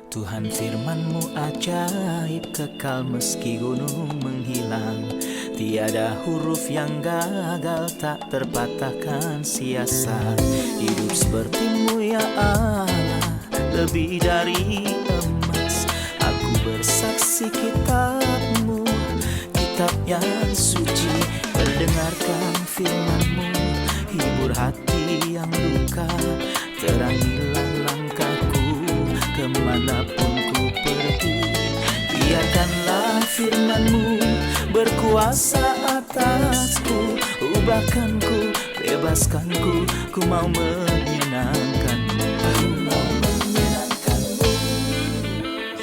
Tuhan firman-Mu ajaib, kekal meski gunung menghilang. Tiada huruf yang gagal, tak terpatahkan siasat. Hidup seperti-Mu ya Allah, lebih dari emas. Aku bersaksi kitab-Mu, kitab yang suci. Mendengarkan firman-Mu, hibur hati yang luka. Terangilah langkahku kemanapun ku pergi. Biarkanlah firman-Mu berkuasa atasku. Ubahkanku, bebaskanku, ku mau menyenangkan-Mu.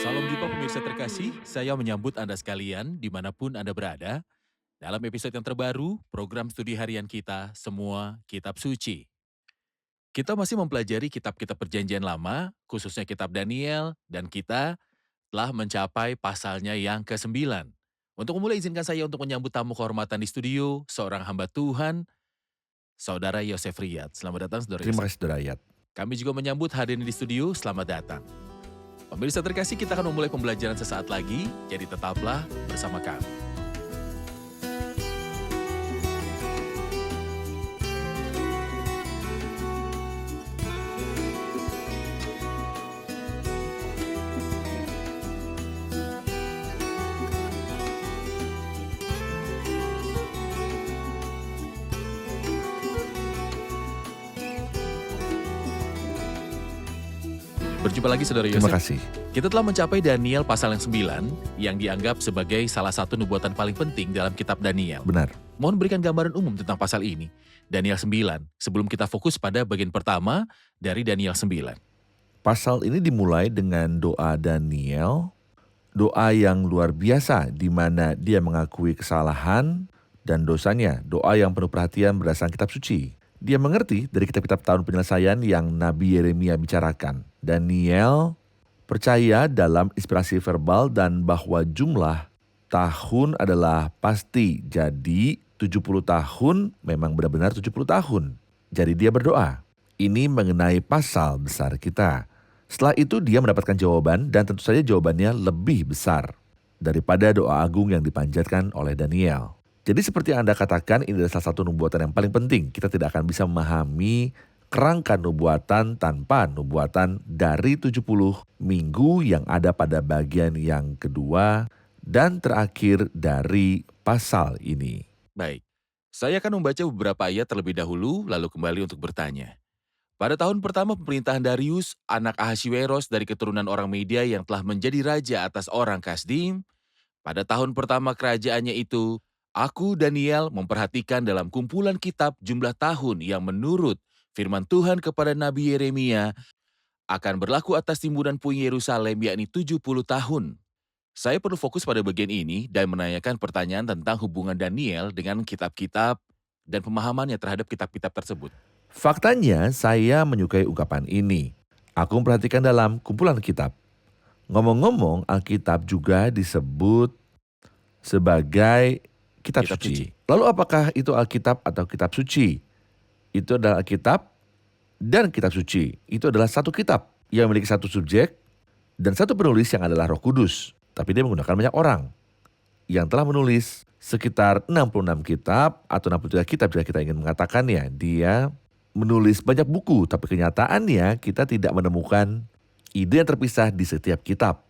Salam jumpa pemirsa terkasih, saya menyambut Anda sekalian dimanapun Anda berada. Dalam episode yang terbaru, program studi harian kita, Semua Kitab Suci. Kita masih mempelajari kitab-kitab perjanjian lama, khususnya kitab Daniel, dan kita telah mencapai pasalnya yang ke-9. Untuk memulai, izinkan saya untuk menyambut tamu kehormatan di studio, seorang hamba Tuhan, Saudara Yosef Riyad. Selamat datang, Saudara Terima Yosef. kasih, Saudara Riyad. Kami juga menyambut hadirin di studio, selamat datang. Pemirsa terkasih, kita akan memulai pembelajaran sesaat lagi, jadi tetaplah bersama kami. Berjumpa lagi, Saudara Yosef. Terima kasih. Kita telah mencapai Daniel pasal yang 9, yang dianggap sebagai salah satu nubuatan paling penting dalam kitab Daniel. Benar. Mohon berikan gambaran umum tentang pasal ini, Daniel 9, sebelum kita fokus pada bagian pertama dari Daniel 9. Pasal ini dimulai dengan doa Daniel, doa yang luar biasa di mana dia mengakui kesalahan dan dosanya, doa yang penuh perhatian berdasarkan kitab suci. Dia mengerti dari kitab-kitab tahun penyelesaian yang Nabi Yeremia bicarakan. Daniel percaya dalam inspirasi verbal dan bahwa jumlah tahun adalah pasti. Jadi 70 tahun memang benar-benar 70 tahun. Jadi dia berdoa. Ini mengenai pasal besar kita. Setelah itu dia mendapatkan jawaban dan tentu saja jawabannya lebih besar daripada doa agung yang dipanjatkan oleh Daniel. Jadi seperti yang Anda katakan, ini adalah salah satu nubuatan yang paling penting. Kita tidak akan bisa memahami kerangka nubuatan tanpa nubuatan dari 70 minggu yang ada pada bagian yang kedua dan terakhir dari pasal ini. Baik, saya akan membaca beberapa ayat terlebih dahulu, lalu kembali untuk bertanya. Pada tahun pertama pemerintahan Darius, anak Ahasiweros dari keturunan orang Media yang telah menjadi raja atas orang Kasdim, pada tahun pertama kerajaannya itu, aku, Daniel, memperhatikan dalam kumpulan kitab jumlah tahun yang menurut firman Tuhan kepada Nabi Yeremia akan berlaku atas timbunan puing Yerusalem, yakni 70 tahun. Saya perlu fokus pada bagian ini dan menanyakan pertanyaan tentang hubungan Daniel dengan kitab-kitab dan pemahamannya terhadap kitab-kitab tersebut. Faktanya saya menyukai ungkapan ini. Aku memperhatikan dalam kumpulan kitab. Ngomong-ngomong, Alkitab juga disebut sebagai kitab suci. Lalu apakah itu Alkitab atau kitab suci? Itu adalah Alkitab dan kitab suci. Itu adalah satu kitab yang memiliki satu subjek dan satu penulis yang adalah Roh Kudus. Tapi dia menggunakan banyak orang yang telah menulis sekitar 66 kitab atau 63 kitab jika kita ingin mengatakannya. Dia menulis banyak buku, tapi kenyataannya kita tidak menemukan ide yang terpisah di setiap kitab.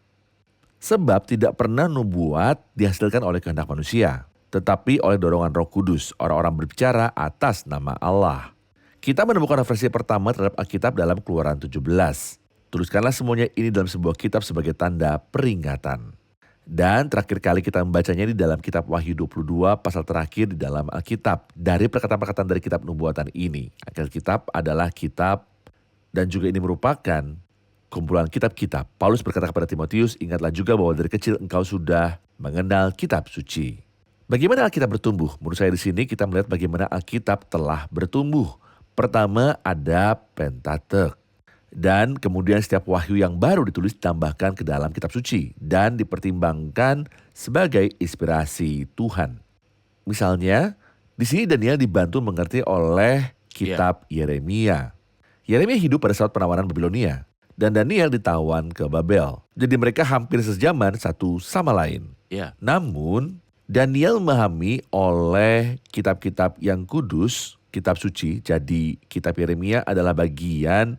Sebab tidak pernah nubuat dihasilkan oleh kehendak manusia, tetapi oleh dorongan Roh Kudus, orang-orang berbicara atas nama Allah. Kita menemukan referensi pertama terhadap Alkitab dalam Keluaran 17. Tuliskanlah semuanya ini dalam sebuah kitab sebagai tanda peringatan. Dan terakhir kali kita membacanya di dalam kitab Wahyu 22 pasal terakhir di dalam Alkitab. Dari perkataan-perkataan dari kitab nubuatan ini, Alkitab adalah kitab dan juga ini merupakan kumpulan kitab-kitab. Paulus berkata kepada Timotius, ingatlah juga bahwa dari kecil engkau sudah mengenal kitab suci. Bagaimana Alkitab bertumbuh? Menurut saya di sini kita melihat bagaimana Alkitab telah bertumbuh. Pertama ada Pentateuk. Dan kemudian setiap wahyu yang baru ditulis ditambahkan ke dalam kitab suci dan dipertimbangkan sebagai inspirasi Tuhan. Misalnya, di sini Daniel dibantu mengerti oleh kitab Yeremia. Yeremia hidup pada saat penawanan Babilonia. dan Daniel ditawan ke Babel. Jadi mereka hampir sejaman satu sama lain. Ya, Namun Daniel memahami oleh kitab-kitab yang kudus, kitab suci, jadi kitab Yeremia adalah bagian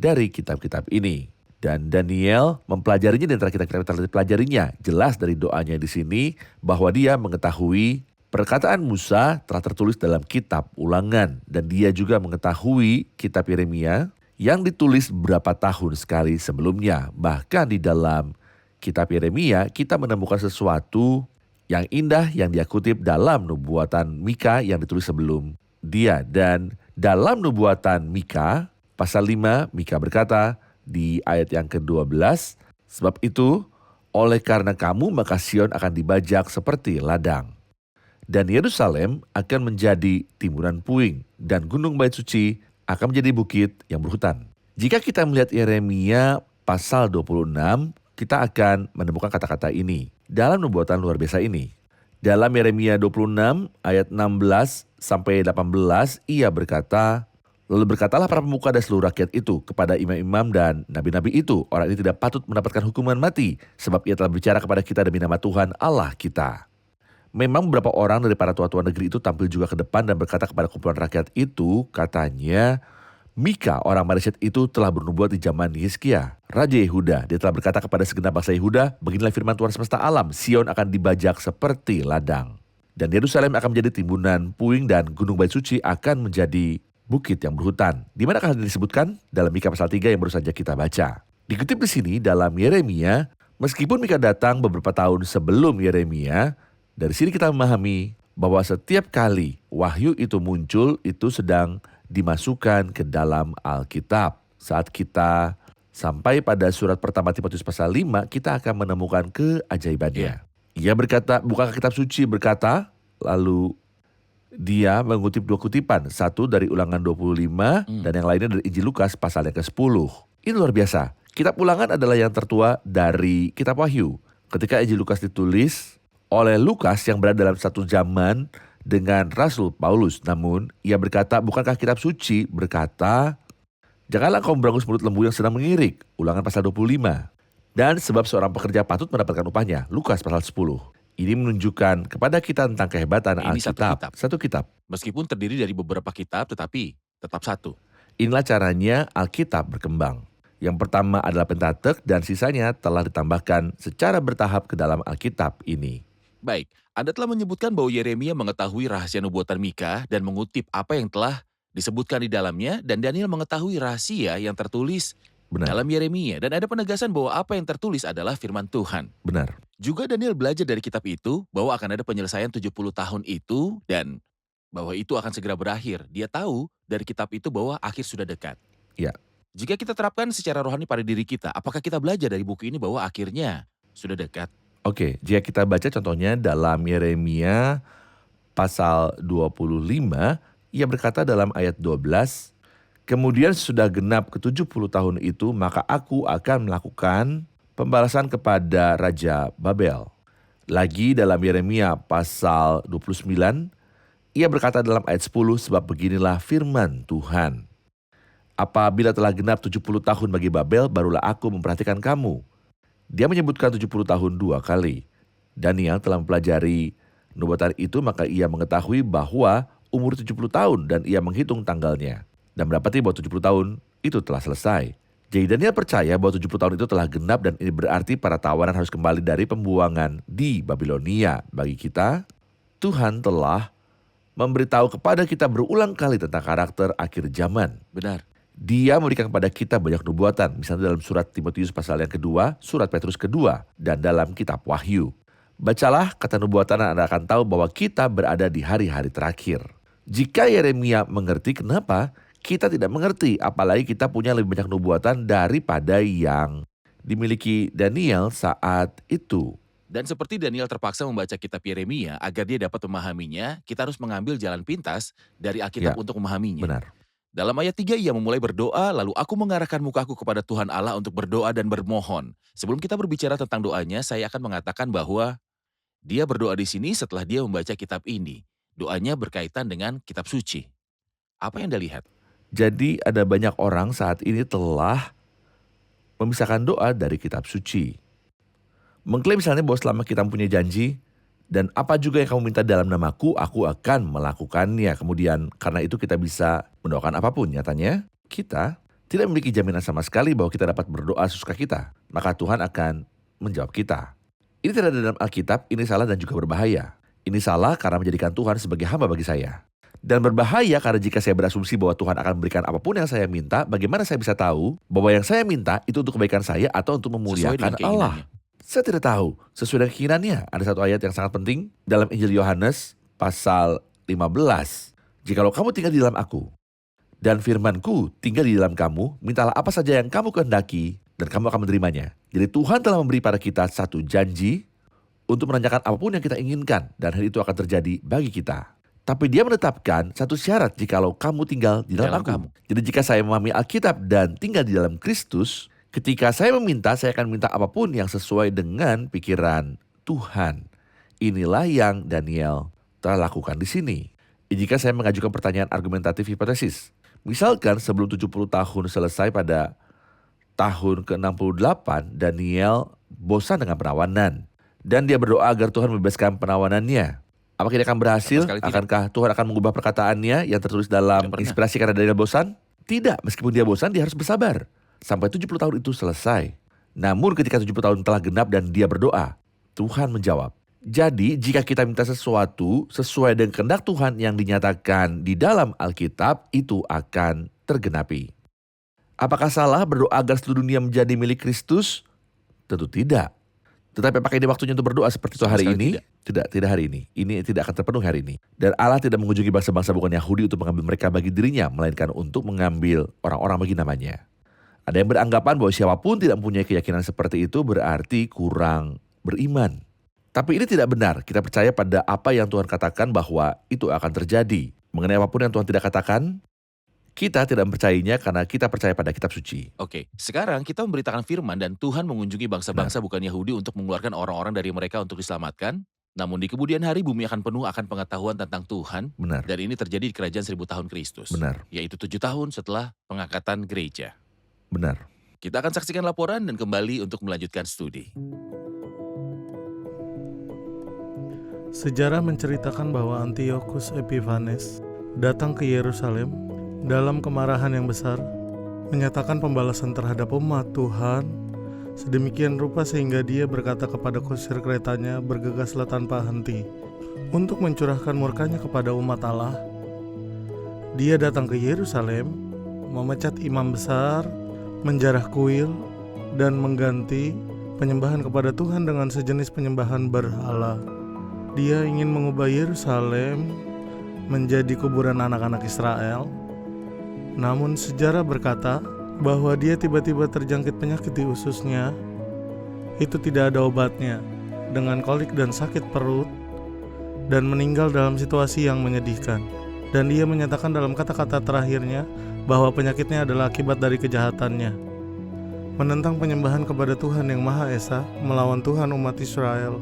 dari kitab-kitab ini. Dan Daniel mempelajarinya di antara kitab-kitab yang telah dipelajarinya. Jelas dari doanya di sini bahwa dia mengetahui perkataan Musa telah tertulis dalam kitab Ulangan. Dan dia juga mengetahui kitab Yeremia yang ditulis berapa tahun sekali sebelumnya. Bahkan di dalam kitab Yeremia kita menemukan sesuatu yang indah yang dia kutip dalam nubuatan Mika yang ditulis sebelum dia. Dan dalam nubuatan Mika pasal 5, Mika berkata di ayat yang ke-12, sebab itu oleh karena kamu maka Sion akan dibajak seperti ladang. Dan Yerusalem akan menjadi timbunan puing dan gunung bait suci akan menjadi bukit yang berhutan. Jika kita melihat Yeremia pasal 26, kita akan menemukan kata-kata ini dalam nubuatan luar biasa ini. Dalam Yeremia 26 ayat 16 sampai 18 ia berkata, lalu berkatalah para pemuka dan seluruh rakyat itu kepada imam-imam dan nabi-nabi itu, orang ini tidak patut mendapatkan hukuman mati sebab ia telah berbicara kepada kita demi nama Tuhan Allah kita. Memang beberapa orang dari para tua-tua negeri itu tampil juga ke depan dan berkata kepada kumpulan rakyat itu, katanya, Mika orang Maresyet itu telah bernubuat di zaman Hizkia, Raja Yehuda. Dia telah berkata kepada segenap bangsa Yehuda, beginilah firman Tuhan semesta alam, Sion akan dibajak seperti ladang. Dan Yerusalem akan menjadi timbunan puing dan gunung bait suci akan menjadi bukit yang berhutan. Di manakah disebutkan? Dalam Mika pasal 3 yang baru saja kita baca. Dikutip di sini dalam Yeremia, meskipun Mika datang beberapa tahun sebelum Yeremia, dari sini kita memahami bahwa setiap kali wahyu itu muncul, itu sedang dimasukkan ke dalam Alkitab. Saat kita sampai pada surat pertama Timotius pasal 5, kita akan menemukan keajaibannya. Ia berkata, bukankah kitab suci berkata, lalu dia mengutip dua kutipan, satu dari Ulangan 25 dan yang lainnya dari Injil Lukas pasal yang ke-10. Ini luar biasa. Kitab Ulangan adalah yang tertua dari kitab Wahyu. Ketika Injil Lukas ditulis oleh Lukas yang berada dalam satu zaman dengan Rasul Paulus. Namun ia berkata, bukankah kitab suci berkata, janganlah kau berangus mulut lembu yang sedang mengirik. Ulangan pasal 25. Dan sebab seorang pekerja patut mendapatkan upahnya. Lukas pasal 10. Ini menunjukkan kepada kita tentang kehebatan Ini Alkitab. Satu kitab. meskipun terdiri dari beberapa kitab tetapi tetap satu. Inilah caranya Alkitab berkembang. Yang pertama adalah Pentateuk dan sisanya telah ditambahkan secara bertahap ke dalam Alkitab ini. Baik, Anda telah menyebutkan bahwa Yeremia mengetahui rahasia nubuatan Mika dan mengutip apa yang telah disebutkan di dalamnya, dan Daniel mengetahui rahasia yang tertulis Benar, dalam Yeremia, dan ada penegasan bahwa apa yang tertulis adalah firman Tuhan. benar. Juga Daniel belajar dari kitab itu bahwa akan ada penyelesaian 70 tahun itu dan bahwa itu akan segera berakhir. Dia tahu dari kitab itu bahwa akhir sudah dekat. Ya. Jika kita terapkan secara rohani pada diri kita, apakah kita belajar dari buku ini bahwa akhirnya sudah dekat? Oke, jika kita baca contohnya dalam Yeremia pasal 25, ia berkata dalam ayat 12, kemudian sudah genap ke-70 tahun itu, maka aku akan melakukan pembalasan kepada Raja Babel. Lagi dalam Yeremia pasal 29, ia berkata dalam ayat 10, sebab beginilah firman Tuhan. Apabila telah genap 70 tahun bagi Babel, barulah aku memperhatikan kamu. Dia menyebutkan 70 tahun 2 kali. Daniel telah mempelajari nubuatan itu, maka ia mengetahui bahwa umur 70 tahun dan ia menghitung tanggalnya. Dan mendapati bahwa 70 tahun itu telah selesai. Jadi Daniel percaya bahwa 70 tahun itu telah genap dan ini berarti para tawanan harus kembali dari pembuangan di Babilonia. Bagi kita, Tuhan telah memberitahu kepada kita berulang kali tentang karakter akhir zaman. Benar. Dia memberikan kepada kita banyak nubuatan, misalnya dalam surat Timotius pasal yang kedua, surat Petrus kedua, dan dalam kitab Wahyu. Bacalah kata nubuatan dan Anda akan tahu bahwa kita berada di hari-hari terakhir. Jika Yeremia mengerti kenapa kita tidak mengerti, apalagi kita punya lebih banyak nubuatan daripada yang dimiliki Daniel saat itu. Dan seperti Daniel terpaksa membaca kitab Yeremia agar dia dapat memahaminya, kita harus mengambil jalan pintas dari Alkitab Ya, untuk memahaminya. Benar. Dalam ayat 3 ia memulai berdoa, lalu aku mengarahkan mukaku kepada Tuhan Allah untuk berdoa dan bermohon. Sebelum kita berbicara tentang doanya, saya akan mengatakan bahwa dia berdoa di sini setelah dia membaca kitab ini. Doanya berkaitan dengan kitab suci. Apa yang Anda lihat? Jadi ada banyak orang saat ini telah memisahkan doa dari kitab suci. Mengklaim misalnya bahwa selama kita mempunyai janji, dan apa juga yang kamu minta dalam namaku, aku akan melakukannya. Kemudian karena itu kita bisa mendoakan apapun. Nyatanya kita tidak memiliki jaminan sama sekali bahwa kita dapat berdoa sesuka kita. Maka Tuhan akan menjawab kita. Ini tidak ada dalam Alkitab, ini salah dan juga berbahaya. Ini salah karena menjadikan Tuhan sebagai hamba bagi saya. Dan berbahaya karena jika saya berasumsi bahwa Tuhan akan memberikan apapun yang saya minta, bagaimana saya bisa tahu bahwa yang saya minta itu untuk kebaikan saya atau untuk memuliakan Allah? Saya tidak tahu, sesuai dengan keinginannya. Ada satu ayat yang sangat penting dalam Injil Yohanes pasal 15. Jikalau kamu tinggal di dalam aku, dan firmanku tinggal di dalam kamu, mintalah apa saja yang kamu kehendaki, dan kamu akan menerimanya. Jadi Tuhan telah memberi pada kita satu janji untuk menanyakan apapun yang kita inginkan, dan hal itu akan terjadi bagi kita. Tapi dia menetapkan satu syarat jikalau kamu tinggal di dalam aku. Jadi jika saya memahami Alkitab dan tinggal di dalam Kristus, ketika saya meminta, saya akan minta apapun yang sesuai dengan pikiran Tuhan. Inilah yang Daniel telah lakukan di sini. Jika saya mengajukan pertanyaan argumentatif hipotesis, misalkan sebelum 70 tahun selesai pada tahun ke-68, Daniel bosan dengan penawanan. Dan dia berdoa agar Tuhan membebaskan penawanannya. Apakah dia akan berhasil? Akankah Tuhan akan mengubah perkataannya yang tertulis dalam inspirasi karena Daniel bosan? Tidak, meskipun dia bosan, dia harus bersabar sampai 70 tahun itu selesai. Namun ketika 70 tahun telah genap dan dia berdoa, Tuhan menjawab. Jadi jika kita minta sesuatu sesuai dengan kehendak Tuhan yang dinyatakan di dalam Alkitab, itu akan tergenapi. Apakah salah berdoa agar seluruh dunia menjadi milik Kristus? Tentu tidak. Tetapi apakah ini waktunya untuk berdoa seperti itu hari ini? Tidak hari ini. Ini tidak akan terpenuhi hari ini. Dan Allah tidak mengunjungi bangsa-bangsa bukan Yahudi untuk mengambil mereka bagi dirinya, melainkan untuk mengambil orang-orang bagi namanya. Ada yang beranggapan bahwa siapapun tidak mempunyai keyakinan seperti itu berarti kurang beriman. Tapi ini tidak benar. Kita percaya pada apa yang Tuhan katakan bahwa itu akan terjadi. Mengenai apapun yang Tuhan tidak katakan, kita tidak mempercayainya karena kita percaya pada kitab suci. Oke, sekarang kita memberitakan firman dan Tuhan mengunjungi bangsa-bangsa bukan Yahudi untuk mengeluarkan orang-orang dari mereka untuk diselamatkan. Namun di kemudian hari bumi akan penuh akan pengetahuan tentang Tuhan. Benar. Dan ini terjadi di kerajaan 1000 tahun Kristus. Benar. Yaitu 7 tahun setelah pengangkatan gereja. Benar. Kita akan saksikan laporan dan kembali untuk melanjutkan studi. Sejarah menceritakan bahwa Antiochus Epiphanes datang ke Yerusalem dalam kemarahan yang besar, menyatakan pembalasan terhadap umat Tuhan sedemikian rupa sehingga dia berkata kepada kusir keretanya, bergegaslah tanpa henti untuk mencurahkan murkanya kepada umat Allah. Dia datang ke Yerusalem, memecat imam besar, menjarah kuil, dan mengganti penyembahan kepada Tuhan dengan sejenis penyembahan berhala. Dia ingin mengubah Yerusalem menjadi kuburan anak-anak Israel. Namun sejarah berkata bahwa dia tiba-tiba terjangkit penyakit di ususnya. Itu tidak ada obatnya, dengan kolik dan sakit perut, dan meninggal dalam situasi yang menyedihkan. Dan dia menyatakan dalam kata-kata terakhirnya bahwa penyakitnya adalah akibat dari kejahatannya. Menentang penyembahan kepada Tuhan yang Maha Esa, melawan Tuhan umat Israel.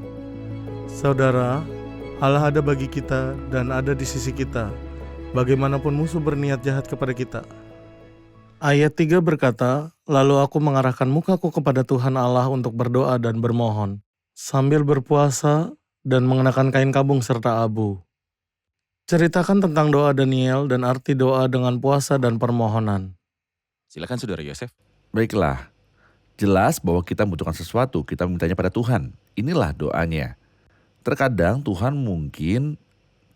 Saudara, Allah ada bagi kita dan ada di sisi kita, bagaimanapun musuh berniat jahat kepada kita. Ayat 3 berkata, lalu aku mengarahkan mukaku kepada Tuhan Allah untuk berdoa dan bermohon, sambil berpuasa dan mengenakan kain kabung serta abu. Ceritakan tentang doa Daniel dan arti doa dengan puasa dan permohonan. Silakan Saudara Yosef. Baiklah, jelas bahwa kita membutuhkan sesuatu, kita memintanya pada Tuhan. Inilah doanya. Terkadang Tuhan mungkin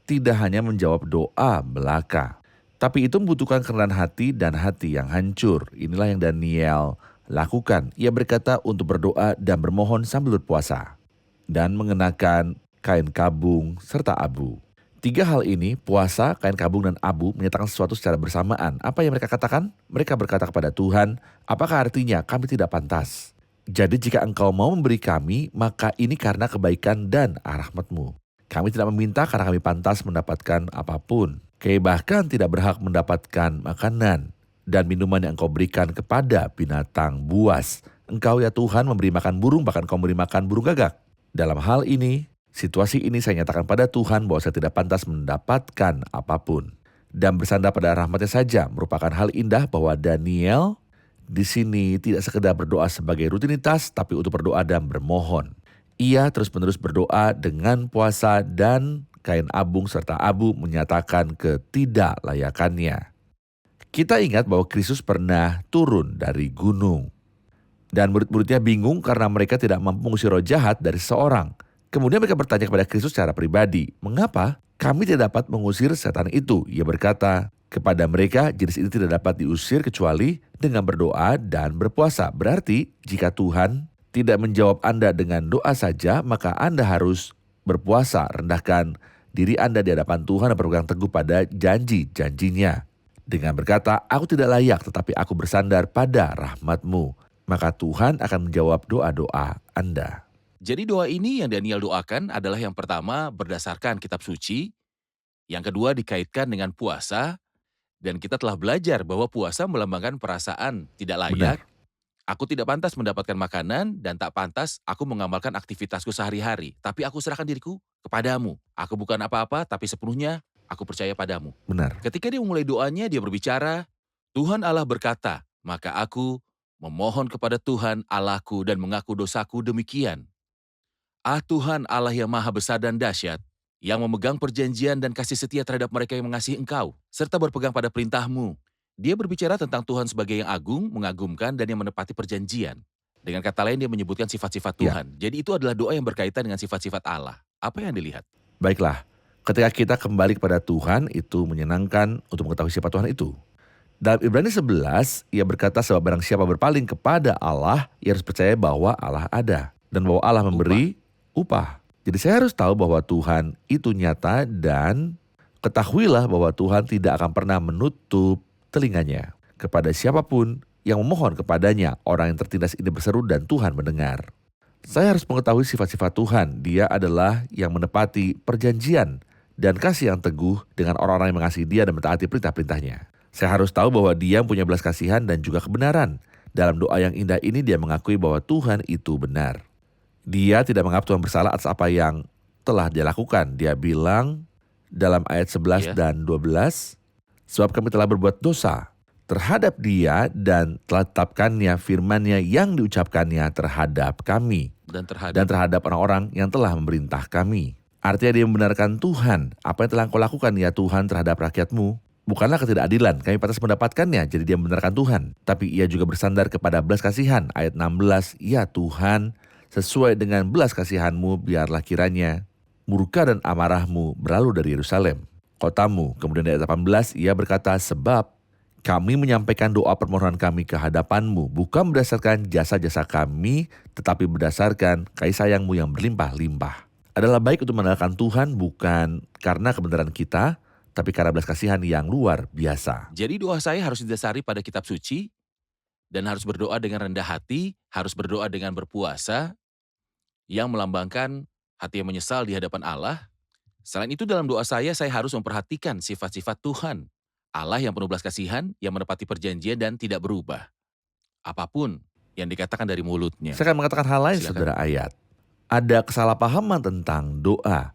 tidak hanya menjawab doa belaka, tapi itu membutuhkan kerendahan hati dan hati yang hancur. Inilah yang Daniel lakukan. Ia berkata untuk berdoa dan bermohon sambil berpuasa, dan mengenakan kain kabung serta abu. 3 hal ini, puasa, kain kabung, dan abu, menyatakan sesuatu secara bersamaan. Apa yang mereka katakan? Mereka berkata kepada Tuhan, apakah artinya kami tidak pantas? Jadi jika engkau mau memberi kami, maka ini karena kebaikan dan rahmat-Mu. Kami tidak meminta karena kami pantas mendapatkan apapun. Kami bahkan tidak berhak mendapatkan makanan dan minuman yang engkau berikan kepada binatang buas. Engkau ya Tuhan memberi makan burung, bahkan engkau memberi makan burung gagak. Dalam hal ini, situasi ini saya nyatakan pada Tuhan bahwa saya tidak pantas mendapatkan apapun. Dan bersandar pada rahmatnya saja merupakan hal indah bahwa Daniel di sini tidak sekedar berdoa sebagai rutinitas, tapi untuk berdoa dan bermohon. Ia terus-menerus berdoa dengan puasa dan kain abung serta abu menyatakan ketidaklayakannya. Kita ingat bahwa Kristus pernah turun dari gunung. Dan murid-muridnya bingung karena mereka tidak mampu mengusir roh jahat dari seseorang. Kemudian mereka bertanya kepada Kristus secara pribadi, "Mengapa kami tidak dapat mengusir setan itu?" Ia berkata kepada mereka, jenis ini tidak dapat diusir kecuali dengan berdoa dan berpuasa. Berarti jika Tuhan tidak menjawab Anda dengan doa saja, maka Anda harus berpuasa, rendahkan diri Anda di hadapan Tuhan dan berpegang teguh pada janji-janjinya. Dengan berkata, "Aku tidak layak tetapi aku bersandar pada rahmat-Mu." Maka Tuhan akan menjawab doa-doa Anda. Jadi doa ini yang Daniel doakan adalah yang pertama berdasarkan kitab suci, yang kedua dikaitkan dengan puasa, dan kita telah belajar bahwa puasa melambangkan perasaan tidak layak. Benar. Aku tidak pantas mendapatkan makanan dan tak pantas aku mengamalkan aktivitasku sehari-hari. Tapi aku serahkan diriku kepadamu. Aku bukan apa-apa tapi sepenuhnya aku percaya padamu. Benar. Ketika dia memulai doanya, dia berbicara, Tuhan Allah berkata, maka aku memohon kepada Tuhan Allahku dan mengaku dosaku demikian. Ah Tuhan Allah yang maha besar dan dahsyat, yang memegang perjanjian dan kasih setia terhadap mereka yang mengasihi Engkau, serta berpegang pada perintah-Mu. Dia berbicara tentang Tuhan sebagai yang agung, mengagumkan, dan yang menepati perjanjian. Dengan kata lain, dia menyebutkan sifat-sifat Ya. Tuhan. Jadi itu adalah doa yang berkaitan dengan sifat-sifat Allah. Apa yang dilihat? Baiklah, ketika kita kembali kepada Tuhan, itu menyenangkan untuk mengetahui siapa Tuhan itu. Dalam Ibrani 11, ia berkata sebab barang siapa berpaling kepada Allah, ia harus percaya bahwa Allah ada. Dan bahwa Allah memberi upah. Jadi saya harus tahu bahwa Tuhan itu nyata dan ketahuilah bahwa Tuhan tidak akan pernah menutup telinganya kepada siapapun yang memohon kepadanya. Orang yang tertindas ini berseru dan Tuhan mendengar. Saya harus mengetahui sifat-sifat Tuhan. Dia adalah yang menepati perjanjian dan kasih yang teguh dengan orang-orang yang mengasihi Dia dan mentaati perintah-perintahnya. Saya harus tahu bahwa Dia punya belas kasihan dan juga kebenaran. Dalam doa yang indah ini dia mengakui bahwa Tuhan itu benar. Dia tidak menganggap Tuhan bersalah atas apa yang telah dia lakukan. Dia bilang dalam ayat 11 dan 12, sebab kami telah berbuat dosa terhadap Dia dan telah tetapkannya firman-Nya yang diucapkannya terhadap kami Dan dan terhadap orang-orang yang telah memerintah kami. Artinya dia membenarkan Tuhan, apa yang telah Engkau lakukan ya Tuhan terhadap rakyat-Mu bukanlah ketidakadilan, kami pantas mendapatkannya, jadi dia membenarkan Tuhan. Tapi ia juga bersandar kepada belas kasihan, ayat 16, ya Tuhan, sesuai dengan belas kasihan-Mu biarlah kiranya murka dan amarah-Mu berlalu dari Yerusalem, kotamu. Kemudian ayat 18, ia berkata, sebab kami menyampaikan doa permohonan kami ke hadapan-Mu, bukan berdasarkan jasa-jasa kami, tetapi berdasarkan kasih sayang-Mu yang berlimpah-limpah. Adalah baik untuk mengandalkan Tuhan bukan karena kebenaran kita, tapi karena belas kasihan yang luar biasa. Jadi doa saya harus didasari pada kitab suci, dan harus berdoa dengan rendah hati, harus berdoa dengan berpuasa, yang melambangkan hati yang menyesal di hadapan Allah. Selain itu dalam doa saya harus memperhatikan sifat-sifat Tuhan. Allah yang penuh belas kasihan, yang menepati perjanjian dan tidak berubah. Apapun yang dikatakan dari mulutnya. Saya akan mengatakan hal lain, Silakan. saudara ayat. Ada kesalahpahaman tentang doa,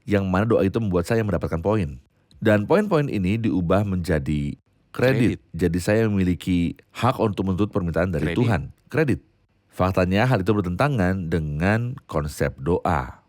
yang mana doa itu membuat saya mendapatkan poin. Dan poin-poin ini diubah menjadi kredit. Jadi saya memiliki hak untuk menuntut permintaan dari Kredit. Tuhan. Kredit. Faktanya hal itu bertentangan dengan konsep doa.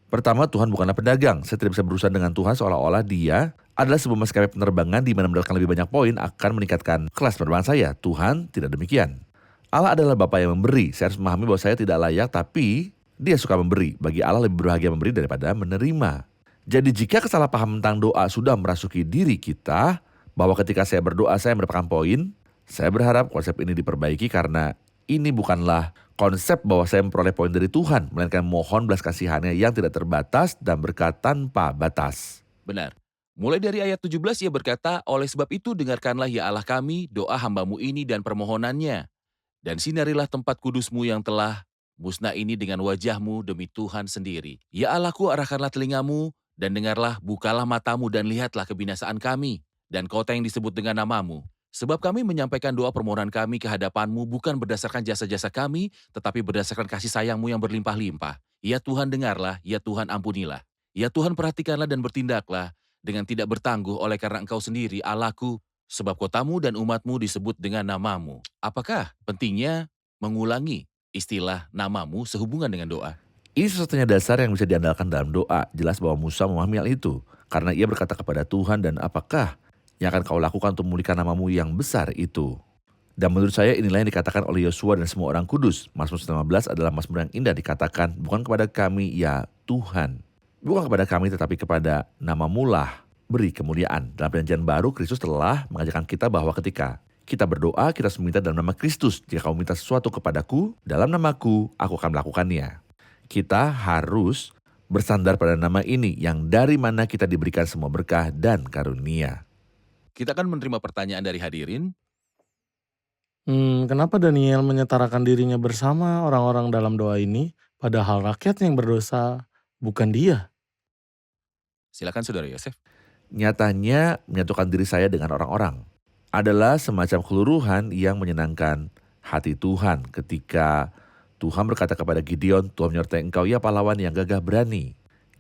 Pertama, Tuhan bukanlah pedagang. Saya tidak bisa berurusan dengan Tuhan seolah-olah Dia adalah sebuah maskapai penerbangan di mana mendapatkan lebih banyak poin akan meningkatkan kelas penerbangan saya. Tuhan tidak demikian. Allah adalah Bapa yang memberi. Saya harus memahami bahwa saya tidak layak, tapi Dia suka memberi. Bagi Allah lebih berbahagia memberi daripada menerima. Jadi jika kesalahpahaman tentang doa sudah merasuki diri kita, bahwa ketika saya berdoa saya mendapatkan poin, saya berharap konsep ini diperbaiki karena ini bukanlah konsep bahwa saya memperoleh poin dari Tuhan, melainkan mohon belas kasihannya yang tidak terbatas dan berkat tanpa batas. Benar. Mulai dari ayat 17 ia berkata, oleh sebab itu dengarkanlah ya Allah kami doa hamba-Mu ini dan permohonannya. Dan sinarilah tempat kudus-Mu yang telah musnah ini dengan wajah-Mu demi Tuhan sendiri. Ya Allahku arahkanlah telinga-Mu dan dengarlah, bukalah mata-Mu dan lihatlah kebinasaan kami dan kota yang disebut dengan nama-Mu. Sebab kami menyampaikan doa permohonan kami ke hadapan-Mu bukan berdasarkan jasa-jasa kami, tetapi berdasarkan kasih sayang-Mu yang berlimpah-limpah. Ya Tuhan dengarlah, ya Tuhan ampunilah. Ya Tuhan perhatikanlah dan bertindaklah dengan tidak bertangguh oleh karena Engkau sendiri Allahku sebab kotamu dan umatmu disebut dengan namamu. Apakah pentingnya mengulangi istilah namamu sehubungan dengan doa? Ini sesuatunya dasar yang bisa diandalkan dalam doa. Jelas bahwa Musa memahami hal itu. Karena ia berkata kepada Tuhan, dan apakah yang akan kau lakukan untuk memulihkan namamu yang besar itu? Dan menurut saya inilah yang dikatakan oleh Yosua dan semua orang kudus. Mazmur 19 adalah mazmur yang indah, dikatakan, bukan kepada kami ya Tuhan. Bukan kepada kami tetapi kepada namamu lah beri kemuliaan. Dalam perjanjian baru, Kristus telah mengajarkan kita bahwa ketika kita berdoa, kita harus meminta dalam nama Kristus. Jika kamu minta sesuatu kepadaku, dalam namaku, aku akan melakukannya. Kita harus bersandar pada nama ini yang dari mana kita diberikan semua berkah dan karunia. Kita akan menerima pertanyaan dari hadirin. Kenapa Daniel menyetarakan dirinya bersama orang-orang dalam doa ini, padahal rakyat yang berdosa bukan dia? Silakan Saudara Yosef. Nyatanya menyatukan diri saya dengan orang-orang adalah semacam keluruhan yang menyenangkan hati Tuhan ketika Tuhan berkata kepada Gideon, Tuhan menyertai engkau ya pahlawan yang gagah berani.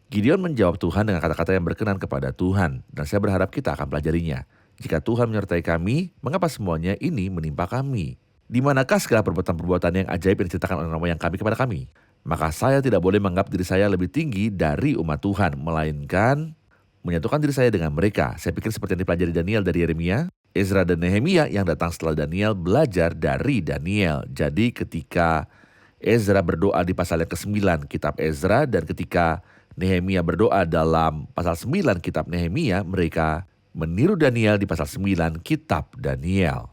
Gideon menjawab Tuhan dengan kata-kata yang berkenan kepada Tuhan, dan saya berharap kita akan pelajarinya. Jika Tuhan menyertai kami, mengapa semuanya ini menimpa kami? Di manakah segala perbuatan-perbuatan yang ajaib yang diceritakan oleh nama yang kami kepada kami? Maka saya tidak boleh menganggap diri saya lebih tinggi dari umat Tuhan, melainkan menyatukan diri saya dengan mereka. Saya pikir seperti yang dipelajari Daniel dari Yeremia, Ezra dan Nehemia yang datang setelah Daniel belajar dari Daniel. Jadi ketika Ezra berdoa di pasal yang ke-9 kitab Ezra, dan ketika Nehemia berdoa dalam pasal 9 kitab Nehemia, mereka meniru Daniel di pasal 9 kitab Daniel.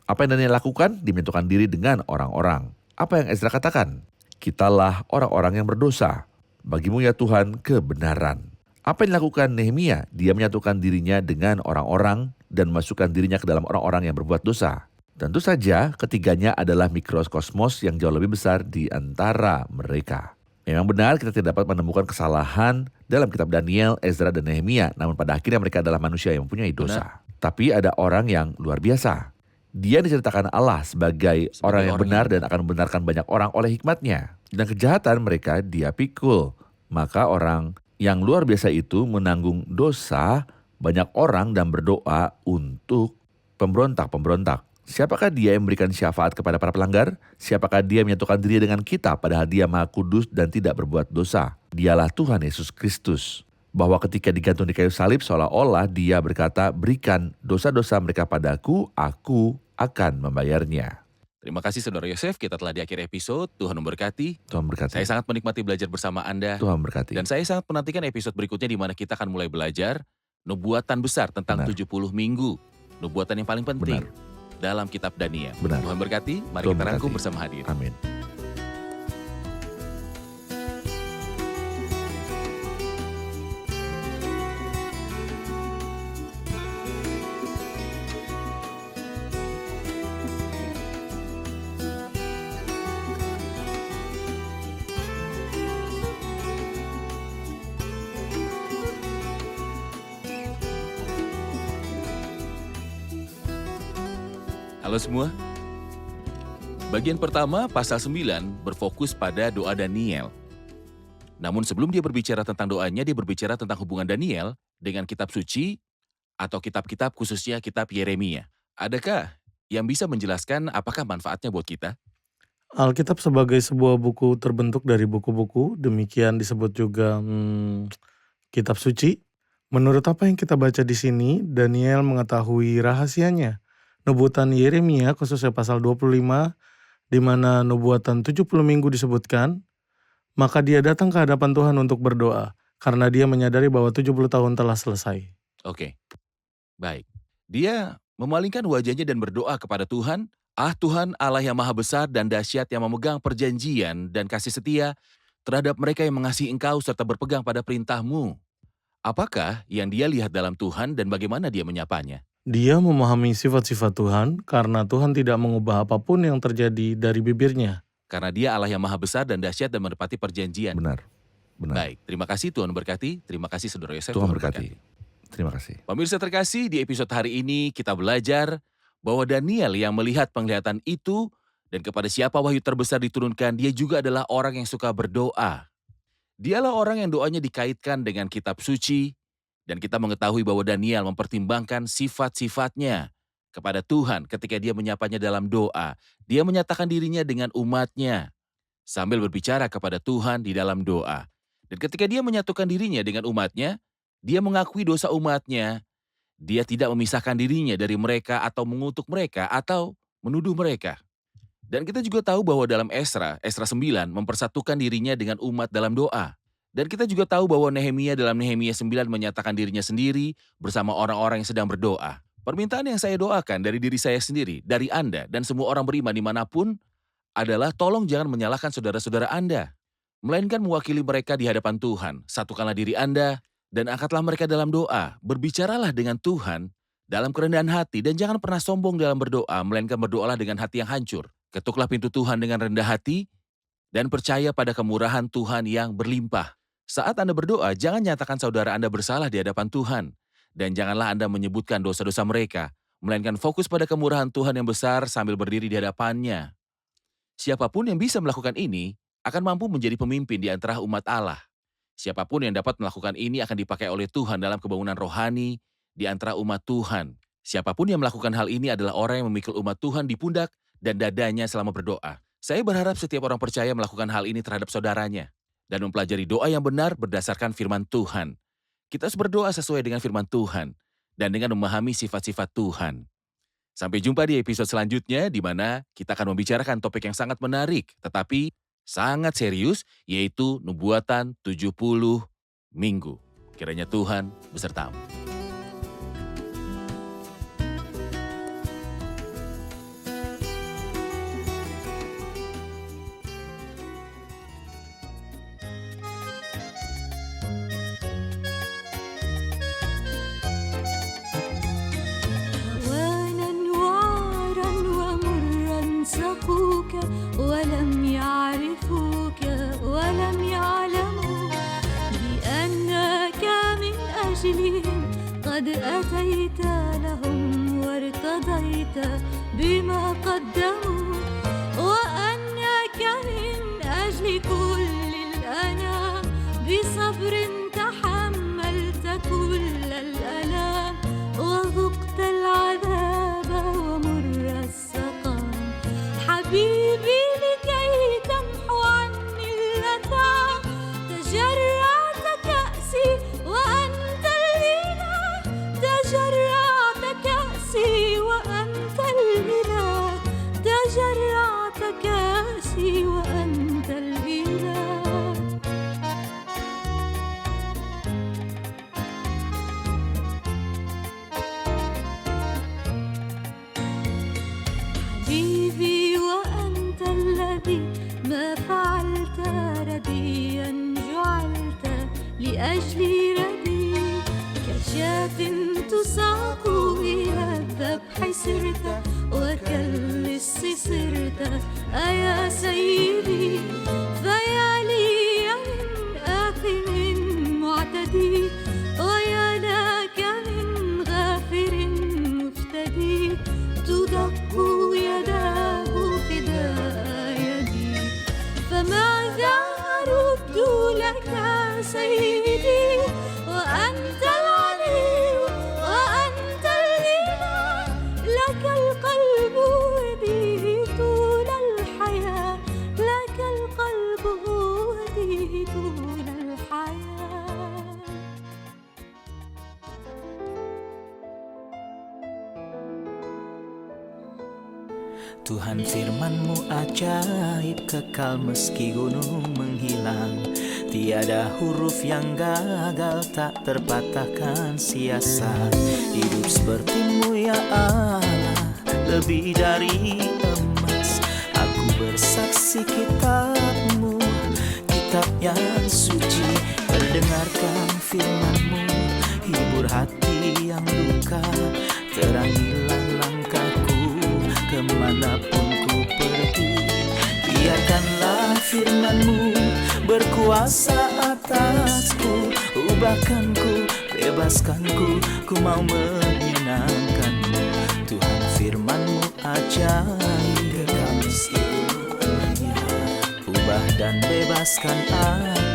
Apa yang Daniel lakukan? Menyatukan diri dengan orang-orang. Apa yang Ezra katakan? Kitalah orang-orang yang berdosa. Bagimu ya Tuhan kebenaran. Apa yang dilakukan Nehemia? Dia menyatukan dirinya dengan orang-orang dan memasukkan dirinya ke dalam orang-orang yang berbuat dosa. Tentu saja ketiganya adalah mikrokosmos yang jauh lebih besar di antara mereka. Memang benar kita tidak dapat menemukan kesalahan dalam kitab Daniel, Ezra, dan Nehemia. Namun pada akhirnya mereka adalah manusia yang mempunyai dosa. Tapi ada orang yang luar biasa. Dia diceritakan Allah sebagai orang yang benar dan akan membenarkan banyak orang oleh hikmatnya. Dan kejahatan mereka dia pikul. Maka orang yang luar biasa itu menanggung dosa banyak orang dan berdoa untuk pemberontak-pemberontak. Siapakah dia yang memberikan syafaat kepada para pelanggar? Siapakah dia menyatukan diri dengan kita padahal dia maha kudus dan tidak berbuat dosa? Dialah Tuhan Yesus Kristus. Bahwa ketika digantung di kayu salib seolah-olah dia berkata, berikan dosa-dosa mereka padaku, aku akan membayarnya. Terima kasih Saudara Yosef, kita telah di akhir episode. Tuhan memberkati. Tuhan berkati. Saya sangat menikmati belajar bersama Anda. Tuhan berkati. Dan saya sangat menantikan episode berikutnya di mana kita akan mulai belajar nubuatan besar tentang 70 minggu. Nubuatan yang paling penting dalam kitab Daniel. Tuhan berkati, mari Tuhan kita rangkum berkati. bersama hadirin. Amin. Halo semua. Bagian pertama, pasal 9 berfokus pada doa Daniel. Namun sebelum dia berbicara tentang doanya, dia berbicara tentang hubungan Daniel dengan kitab suci atau kitab-kitab khususnya kitab Yeremia. Adakah yang bisa menjelaskan apakah manfaatnya buat kita? Alkitab sebagai sebuah buku terbentuk dari buku-buku, demikian disebut juga kitab suci. Menurut apa yang kita baca di sini, Daniel mengetahui rahasianya. Nubuatan Yeremia khususnya pasal 25, di mana nubuatan 70 minggu disebutkan, maka dia datang ke hadapan Tuhan untuk berdoa, karena dia menyadari bahwa 70 tahun telah selesai. Oke, baik. Dia memalingkan wajahnya dan berdoa kepada Tuhan, "Ah Tuhan Allah yang maha besar dan dahsyat yang memegang perjanjian dan kasih setia terhadap mereka yang mengasihi Engkau serta berpegang pada perintah-Mu." Apakah yang dia lihat dalam Tuhan dan bagaimana dia menyapanya? Dia memahami sifat-sifat Tuhan karena Tuhan tidak mengubah apapun yang terjadi dari bibirnya. Karena dia Allah yang maha besar dan dahsyat dan menepati perjanjian. Benar. Baik, terima kasih Tuhan berkati. Terima kasih Saudara Yosef. Tuhan berkati. Terima kasih. Pemirsa terkasih, di episode hari ini kita belajar bahwa Daniel yang melihat penglihatan itu dan kepada siapa wahyu terbesar diturunkan, dia juga adalah orang yang suka berdoa. Dialah orang yang doanya dikaitkan dengan kitab suci, dan kita mengetahui bahwa Daniel mempertimbangkan sifat-sifatnya kepada Tuhan ketika dia menyapanya dalam doa. Dia menyatakan dirinya dengan umatnya sambil berbicara kepada Tuhan di dalam doa. Dan ketika dia menyatukan dirinya dengan umatnya, dia mengakui dosa umatnya. Dia tidak memisahkan dirinya dari mereka atau mengutuk mereka atau menuduh mereka. Dan kita juga tahu bahwa dalam Esra 9 mempersatukan dirinya dengan umat dalam doa. Dan kita juga tahu bahwa Nehemia dalam Nehemia 9 menyatakan dirinya sendiri bersama orang-orang yang sedang berdoa. Permintaan yang saya doakan dari diri saya sendiri, dari Anda, dan semua orang beriman dimanapun adalah tolong jangan menyalahkan saudara-saudara Anda. Melainkan mewakili mereka di hadapan Tuhan. Satukanlah diri Anda dan angkatlah mereka dalam doa. Berbicaralah dengan Tuhan dalam kerendahan hati dan jangan pernah sombong dalam berdoa, melainkan berdoalah dengan hati yang hancur. Ketuklah pintu Tuhan dengan rendah hati dan percaya pada kemurahan Tuhan yang berlimpah. Saat Anda berdoa, jangan nyatakan saudara Anda bersalah di hadapan Tuhan. Dan janganlah Anda menyebutkan dosa-dosa mereka, melainkan fokus pada kemurahan Tuhan yang besar sambil berdiri di hadapannya. Siapapun yang bisa melakukan ini akan mampu menjadi pemimpin di antara umat Allah. Siapapun yang dapat melakukan ini akan dipakai oleh Tuhan dalam kebangunan rohani di antara umat Tuhan. Siapapun yang melakukan hal ini adalah orang yang memikul umat Tuhan di pundak dan dadanya selama berdoa. Saya berharap setiap orang percaya melakukan hal ini terhadap saudaranya dan mempelajari doa yang benar berdasarkan firman Tuhan. Kita harus berdoa sesuai dengan firman Tuhan dan dengan memahami sifat-sifat Tuhan. Sampai jumpa di episode selanjutnya di mana kita akan membicarakan topik yang sangat menarik tetapi sangat serius, yaitu nubuatan 70 minggu. Kiranya Tuhan besertamu. هوانا وعرا ومرا سقوك ولم يعرفوك ولم يعلموا بأنك من أجلهم قد أتيت لهم وارتضيت بما قدموا وأنك من أجل كل الأنام بصبر تحملت كل الألام وذقت العذاب ومر السقام حبيبي لكي تمحو عني اللثام تجرعت كأسي وأنت الإله تجرعت كأسي وأنت الإله تجرعت كأسي وأنت الإله حبيبي وأنت الذي ما فعلت رديا جعلت لأجلي ردي كشاة تساق إلى الذبح سرت وكاللص صرت أيا سيدي فيا لي من آثم معتدي ويا لك من غافر مفتدي تدق يداه فداء يدي فماذا أرد لك سيدي وأنت العلي وأنت الإله لك القلب وديه طول الحياة لك القلب وديه طول الحياة Tuhan firman-Mu ajaib kekal meski gunung menghilang. Tiada huruf yang gagal tak terpatahkan siasat. Hidup seperti-Mu ya Allah, lebih dari emas. Aku bersaksi kitab-Mu, kitab yang suci. Terdengarkan firman-Mu, hibur hati yang luka. Terangilah langkahku kemanapun ku pergi. Biarkanlah firman-Mu berkuasa atasku. Ubahkanku, bebaskanku, ku mau menyenangkan-Mu. Tuhan firman-Mu ajaib, kekal meski gunung. Ubah dan bebaskan aku.